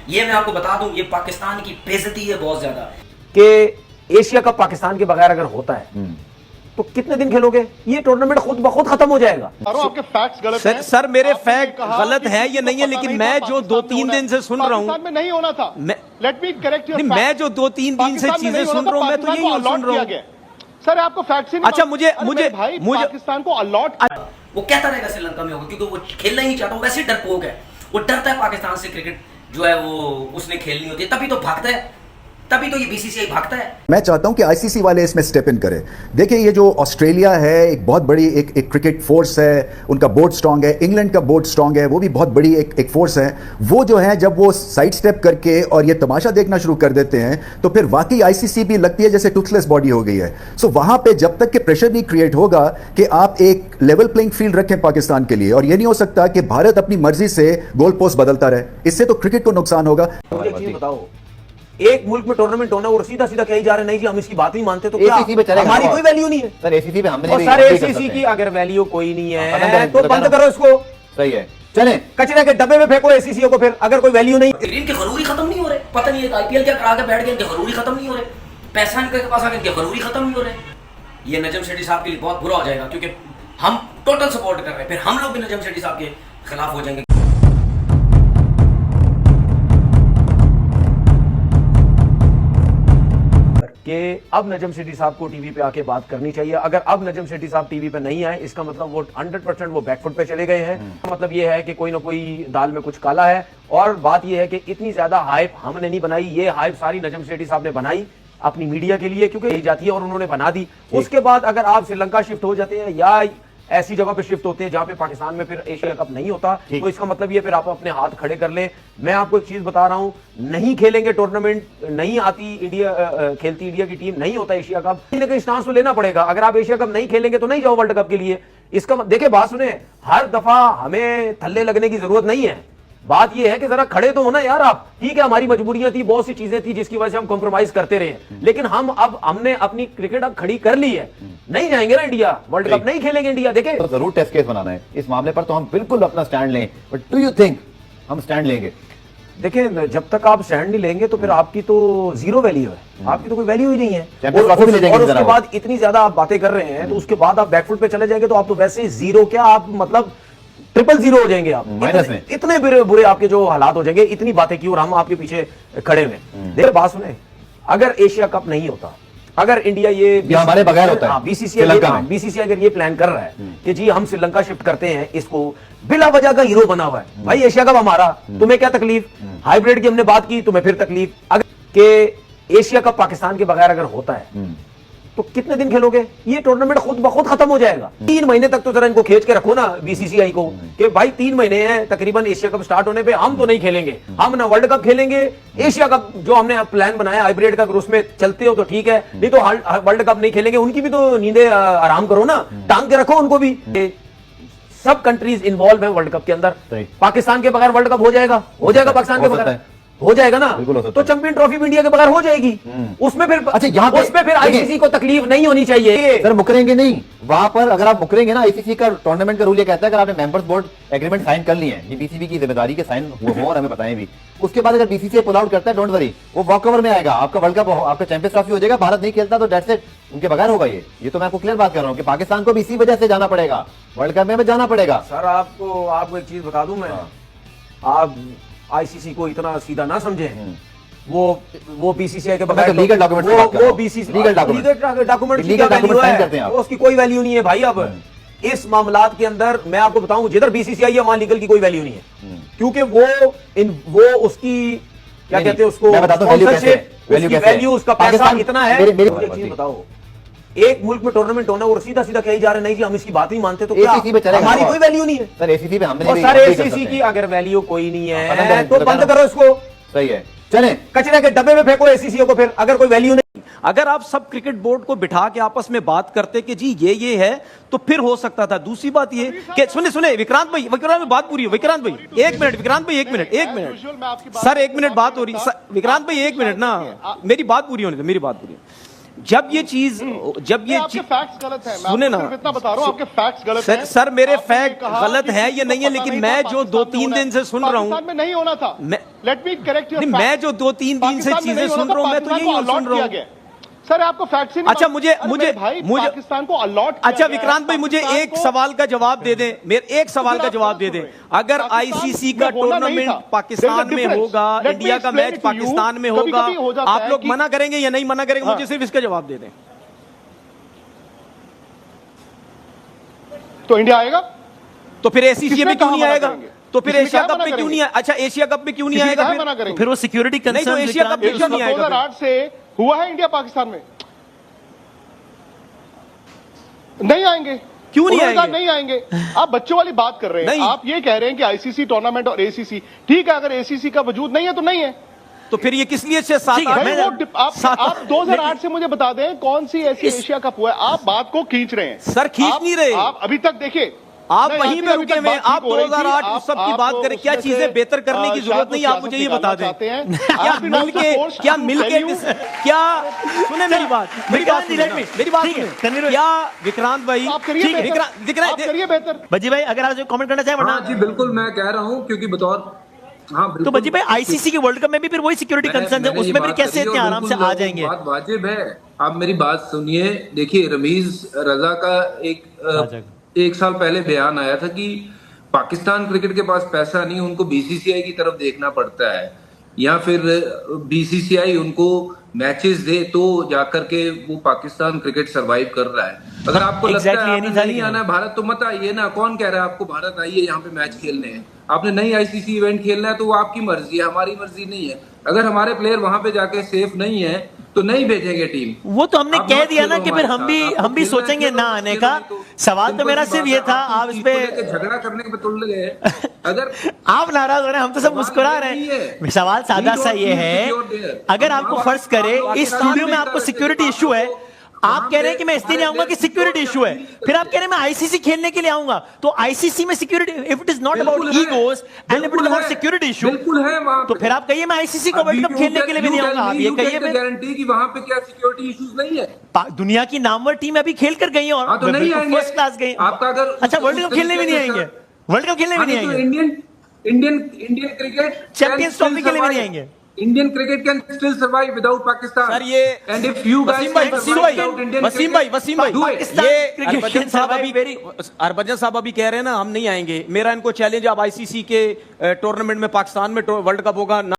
ये मैं आपको बता दूं, ये पाकिस्तान की बेइज्जती है बहुत ज्यादा कि एशिया कप पाकिस्तान के बगैर अगर होता है तो कितने दिन खेलोगे? ये टूर्नामेंट खुद ब खुद खत्म हो जाएगा। आपके फैक्ट्स गलत हैं। सर मेरे फैक्ट गलत है ये नहीं है, लेकिन मैं जो 2-3 दिन से सुन रहा हूँ, पाकिस्तान में नहीं होना था। लेट मी करेक्ट योर, मैं जो 2-3 दिन से चीजें सुन रहा हूँ, मैं तो यही सुन रहा हूँ। सर आपको फैक्ट्स ही नहीं। अच्छा मुझे पाकिस्तान को अलॉट, वो कहता रहेगा श्रीलंका में होगा क्योंकि वो खेलना ही नहीं चाहता, वैसे डरपोक है, वो डरता है पाकिस्तान से। क्रिकेट जो है वो उसने खेलनी होती है, तभी तो भागता है, तभी तो ये बीसीसीआई भागता है। मैं चाहता हूं कि आईसीसी वाले इसमें स्टेप इन करें। देखिए ये जो ऑस्ट्रेलिया है एक बहुत बड़ी एक क्रिकेट फोर्स है, उनका बोर्ड स्ट्रांग है, इंग्लैंड का बोर्ड स्ट्रांग है, वो भी बहुत बड़ी एक फोर्स है। वो जो है जब वो साइड स्टेप करके और ये तमाशा देखना शुरू कर देते हैं तो फिर वाकई आईसीसी भी लगती है जैसे टूथलेस बॉडी हो गई है। सो वहां पे जब तक कि प्रेशर नहीं क्रिएट होगा कि आप एक लेवल प्लेइंग फील्ड रखें पाकिस्तान के लिए, और ये नहीं हो सकता कि भारत अपनी मर्जी से गोल पोस्ट बदलता रहे, इससे तो क्रिकेट को नुकसान होगा। मुझे एक चीज बताओ, एक मुल्क में टूर्नामेंट होना और सीधा सीधा कहीं जा रहे नहीं जी हम इसकी बात नहीं मानते, तो क्या हमारी कोई वैल्यू नहीं है? सर एसीसी पे हमने और सर एसीसी की अगर वैल्यू कोई नहीं है तो बंद करो इसको। सही है, चले कचरे के डब्बे में फेंको एसीसी को, फिर अगर कोई वैल्यू नहीं। इनके गरूरी खत्म नहीं हो रहे, पता नहीं आईपीएल क्या करा के बैठ गए, इनके गरूरी खत्म नहीं हो रहे, पैसा इनके पास आ गया, इनके गरूरी खत्म नहीं हो रहे। ये नजम शेट्टी साहब के लिए बहुत बुरा हो जाएगा क्योंकि हम टोटल सपोर्ट कर रहे हैं, फिर हम लोग भी नजम शेट्टी साहब के खिलाफ हो जाएंगे। कि अब नजम शेट्टी साहब को टीवी पे आके बात करनी चाहिए। अगर अब नजम शेट्टी साहब टीवी पे नहीं आए इसका मतलब वो 100% वो बैकफुट पे चले गए हैं। मतलब ये है कि कोई ना कोई दाल में कुछ काला है। और बात ये है कि इतनी ज्यादा हाइप हमने नहीं बनाई, ये हाइप सारी नजम शेट्टी साहब ने बनाई अपनी मीडिया के लिए क्योंकि यही जाती है और उन्होंने बना दी। उसके बाद अगर आप श्रीलंका शिफ्ट हो जाते हैं या ऐसी जगह पे शिफ्ट होते हैं जहां पे पाकिस्तान में फिर एशिया कप नहीं होता, तो इसका मतलब ये फिर आप अपने हाथ खड़े कर ले। मैं आपको एक चीज बता रहा हूं, नहीं खेलेंगे टूर्नामेंट, नहीं आती इंडिया, खेलती इंडिया की टीम, नहीं होता एशिया कप, कहीं ना कहीं स्टांस तो लेना पड़ेगा। अगर आप एशिया कप नहीं खेलेंगे तो नहीं जाओ वर्ल्ड कप के लिए। इसका देखिए बात सुने, हर दफा हमें थल्ले लगने की जरूरत नहीं है। बात यह है कि जरा खड़े तो होना यार आप। ठीक है हमारी मजबूरियां थी, बहुत सी चीजें थी जिसकी वजह से हम कॉम्प्रोमाइज करते रहे, लेकिन हमने अपनी क्रिकेट अब खड़ी कर ली है। नहीं जाएंगे ना इंडिया वर्ल्ड कप, नहीं खेलेंगे इंडिया। देखें तो जरूर टेस्ट केस बनाना है इस मामले पर, तो हम बिल्कुल अपना स्टैंड लें, बट डू यू थिंक हम स्टैंड लेंगे? देखिए जब तक आप स्टैंड नहीं लेंगे तो फिर आपकी तो जीरो वैल्यू है, आपकी तो कोई वैल्यू ही नहीं है। और उसके बाद इतनी ज्यादा आप बातें कर रहे हैं तो उसके बाद आप बैकफुट पे चले जाएंगे तो आप तो वैसे ही जीरो, क्या आप मतलब ट्रिपल जीरो हो जाएंगे आप, माइनस में। इतने बुरे आपके जो हालात हो जाएंगे, इतनी बातें की और हम आपके पीछे खड़े हुए। देखिए बात सुने, अगर एशिया कप नहीं होता, अगर इंडिया ये हमारे बगैर होता है, बीसीसीआई अगर ये प्लान कर रहा है कि जी हम श्रीलंका शिफ्ट करते हैं, इसको बिला वजह का हीरो बना हुआ है भाई एशिया कप हमारा, तुम्हें क्या तकलीफ? हाइब्रिड की हमने बात की, तुम्हें फिर तकलीफ? अगर के एशिया कप पाकिस्तान के बगैर अगर होता है तो कितने दिन खेलोगे? ये टूर्नामेंट खुद ब खुद खत्म हो जाएगा। 3 महीने तक तो जरा इनको खींच के रखो ना बीसीसीआई को कि भाई 3 महीने हैं तकरीबन एशिया कप स्टार्ट होने पे, हम तो नहीं खेलेंगे, हम ना वर्ल्ड कप खेलेंगे, एशिया कप जो हमने प्लान बनाया हाइब्रिड का, उसमें चलते हो तो ठीक है, नहीं तो वर्ल्ड कप नहीं खेलेंगे। उनकी भी तो नींदें आराम करो ना, टांग के रखो उनको भी। सब कंट्रीज इन्वॉल्व है वर्ल्ड कप के अंदर। पाकिस्तान के बगैर वर्ल्ड कप हो जाएगा? हो जाएगा पाकिस्तान के बगैर, हो जाएगा ना? तो चैंपियन ट्रॉफी भी इंडिया के बगैर हो जाएगी। उसमें फिर अच्छा यहाँ उसमें फिर आईसीसी को तकलीफ नहीं होनी चाहिए। सर मुकरेंगे नहीं वहां पर, अगर आप मुकरेंगे ना, आईसीसी का टूर्नामेंट का रूल ये कहता है अगर आपने मेंबर्स बोर्ड एग्रीमेंट साइन कर लिए हैं, ये बीसीबी की जिम्मेदारी के साइन हो और हमें बताएं भी, उसके बाद अगर बीसीसीआई पुल आउट करता है, डोंट वरी, वो वॉक ओवर में आएगा, आपका वर्ल्ड कप, आपका चैंपियंस ट्रॉफी हो जाएगा। भारत नहीं खेलता तो दैट्स इट, उनके बगैर होगा। ये तो मैं आपको क्लियर बात कर रहा हूँ कि पाकिस्तान को भी इसी वजह से जाना पड़ेगा, वर्ल्ड कप में जाना पड़ेगा। सर आपको एक चीज बता दूं मैं, आप आईसीसी को इतना सीधा ना समझे। वो बीसीसीआई के बगैर लीगल डॉक्यूमेंट, वो बीसीसी लीगल डॉक्यूमेंट साइन करते हैं, उसकी कोई वैल्यू नहीं है भाई। अब इस मामलात के अंदर मैं आपको बताऊं, जिधर बीसीसीआई है वहां लीगल की कोई वैल्यू नहीं है, क्योंकि वो उसकी क्या कहते हैं उसको, वैल्यू, उसका पैसा इतना है। एक चीज बताओ, एक मुल्क में टूर्नामेंट होना और सीधा सीधा कहीं जा रहे नहीं जी हम इसकी बात नहीं मानते, तो क्या हमारी कोई वैल्यू नहीं है? सर एसीसी पे हमने, सर एसीसी की अगर वैल्यू कोई नहीं है तो बंद करो इसको। सही है, चले कचरे के डब्बे में फेंको एसीसी को, फिर अगर कोई वैल्यू नहीं। अगर आप सब क्रिकेट बोर्ड को बिठा के आपस में बात करते कि जी ये है तो फिर हो सकता था। दूसरी बात ये कि सुने विक्रांत भाई, बात पूरी है। विक्रांत भाई 1 मिनट, विक्रांत भाई 1 मिनट सर, 1 मिनट बात हो रही। विक्रांत भाई 1 मिनट ना, मेरी बात पूरी होने दो, मेरी बात पूरी। जब ये चीज आपके फैक्ट्स गलत हैं। मैं सुने आपको ना। सिर्फ इतना बता रहा हूँ, आपके फैक्ट्स गलत सर हैं। सर मेरे आपने फैक्ट कहा गलत कि है ये किसी नहीं है, को पता लेकिन नहीं मैं था जो पाकिस्तान 2-3 में दिन से सुन रहा हूँ, पाकिस्तान में नहीं होना था। मैं- लेट मी करेक्ट योर नहीं, मैं जो 2-3 दिन से चीजें सुन रहा हूँ, मैं तो यही सुन रहा हूँ। सर आपको फैक्ट्स ही नहीं अच्छा, मालूम। अरे मेरे भाई, पाकिस्तान को अलॉट अच्छा विक्रांत भाई, मुझे एक सवाल का जवाब दे दें, मेरे एक सवाल का जवाब दे दें। अगर आईसीसी का टूर्नामेंट पाकिस्तान में होगा, इंडिया का मैच पाकिस्तान में होगा, आप लोग मना करेंगे या नहीं मना करेंगे? मुझे सिर्फ इसका जवाब दे दें। तो इंडिया आएगा? तो फिर एसीसी किसने में क्यों कहा नहीं मना आएगा? करेंगे? तो फिर इसमें एशिया क्या कप मना में क्यों करेंगे? नहीं आएगा? अच्छा, एशिया कप में क्यों नहीं किसी आएगा? का फिर मना करेंगे? फिर वो सिक्योरिटी नहीं, तो कंसर्न एशिया कप में क्यों नहीं आएगा? 2008 से हुआ है इंडिया पाकिस्तान में, नहीं आएंगे। क्यों नहीं उन्होंने कहा आएंगे? नहीं आएंगे। आप बच्चों वाली बात कर रहे हैं। नहीं। आप ये कह रहे हैं कि आईसीसी टूर्नामेंट और एसीसी, ठीक है, अगर एसीसी का वजूद नहीं है तो नहीं है। तो फिर ये किस लिए से 7-8 भाई वो आप 2008 से मुझे बता दें कौन सी ऐसी एशिया कप हुआ है। आप बात को खींच रहे हैं। सर, खींच आप- नहीं रहे। आप अभी तक देखिए, आप नहीं, वहीं आपकी पे अभी रुके तक हुए हैं। बात आप ठीक हो रही थी। 2008 उस सब की बात करें, क्या उसमें से, चीजें बेहतर करने की जरूरत नहीं है, आप मुझे ये बता दें। क्या मिलके क्या सुने मेरी बात सुने, मेरी बात सुने। क्या विक्रांत भाई, आप करिए ठीक है, बेहतर। विक्रांत आप करिए बेहतर। बजी भाई अगर आप जो कमेंट करना चाहे, हाँ वरना जी बिल्कुल, मैं कह रहा हूँ क्योंकि बतौर बिल्कुल। तो बजी भाई आईसीसी के वर्ल्ड कप में भी फिर वही सिक्योरिटी कंसर्न है, मैंने ये उसमें भी बात कैसे करी इतने और आराम से बिल्कुल आ जाएंगे? बात वाजिब है। आप मेरी बात सुनिए। देखिए, रमीज रजा का एक साल पहले बयान आया था कि पाकिस्तान क्रिकेट के पास पैसा नहीं, उनको बीसीसीआई की तरफ देखना पड़ता है, या फिर बीसीसीआई उनको मैचेस दे तो जाकर के वो पाकिस्तान क्रिकेट सरवाइव कर रहा है। अगर आपको लगता है आपने नहीं आना है भारत तो मत आइए ना। कौन कह रहा है आपको भारत आइए यहाँ पे मैच खेलने हैं? आपने नहीं आईसीसी इवेंट खेलना है तो वो आपकी मर्जी है, हमारी मर्जी नहीं है। अगर हमारे प्लेयर वहां पे जाके सेफ नहीं है तो नहीं भेजेंगे टीम। वो तो हमने आप कह मत दिया ना खेलो कि फिर हमारे हम भी साथ। हम भी आपको सोचेंगे खेलना ना है, आने खेलो का। नहीं तो सवाल तो सिंपल मेरा सी सिर्फ बात ये है, था, आप आप इस चीज पे को लेके झगड़ा करने पे तुल गए। अगर आप नाराज हो रहे हैं, हम तो सब मुस्कुरा रहे हैं। सवाल सादा सा ये है, अगर आपको फर्ज करे इस स्टूडियो में आपको सिक्योरिटी इशू है, आप कह रहे हैं कि मैं इसलिए नहीं आऊंगा कि सिक्योरिटी इशू है, फिर आप कह रहे हैं मैं आईसीसी खेलने के लिए आऊंगा, तो आईसीसी में security, if it is not about egos and if it is about security issue, बिल्कुल है वहां तो फिर आप कहिए मैं आईसीसी को वर्ल्ड कप खेलने के लिए भी नहीं आऊंगा। आप ये कहिए मैं गारंटी कि वहां पे क्या सिक्योरिटी इश्यूज नहीं है। दुनिया की नामवर टीम अभी खेल कर गई है हाँ, तो और नहीं आएंगे। फर्स्ट क्लास गई। आपका अगर अच्छा, वर्ल्ड कप खेलने भी नहीं आएंगे? वर्ल्ड कप खेलने भी नहीं तो आएंगे? इंडियन क्रिकेट चैंपियंस ट्रॉफी के लिए भी नहीं आएंगे? Indian cricket can still survive without Pakistan. Sir ये एंड इफ यू वसीम भाई ये हरभजन साहब अभी कह रहे हैं ना हम नहीं आएंगे। मेरा इनको चैलेंज, आप आईसीसी के टूर्नामेंट में पाकिस्तान में वर्ल्ड कप होगा ना।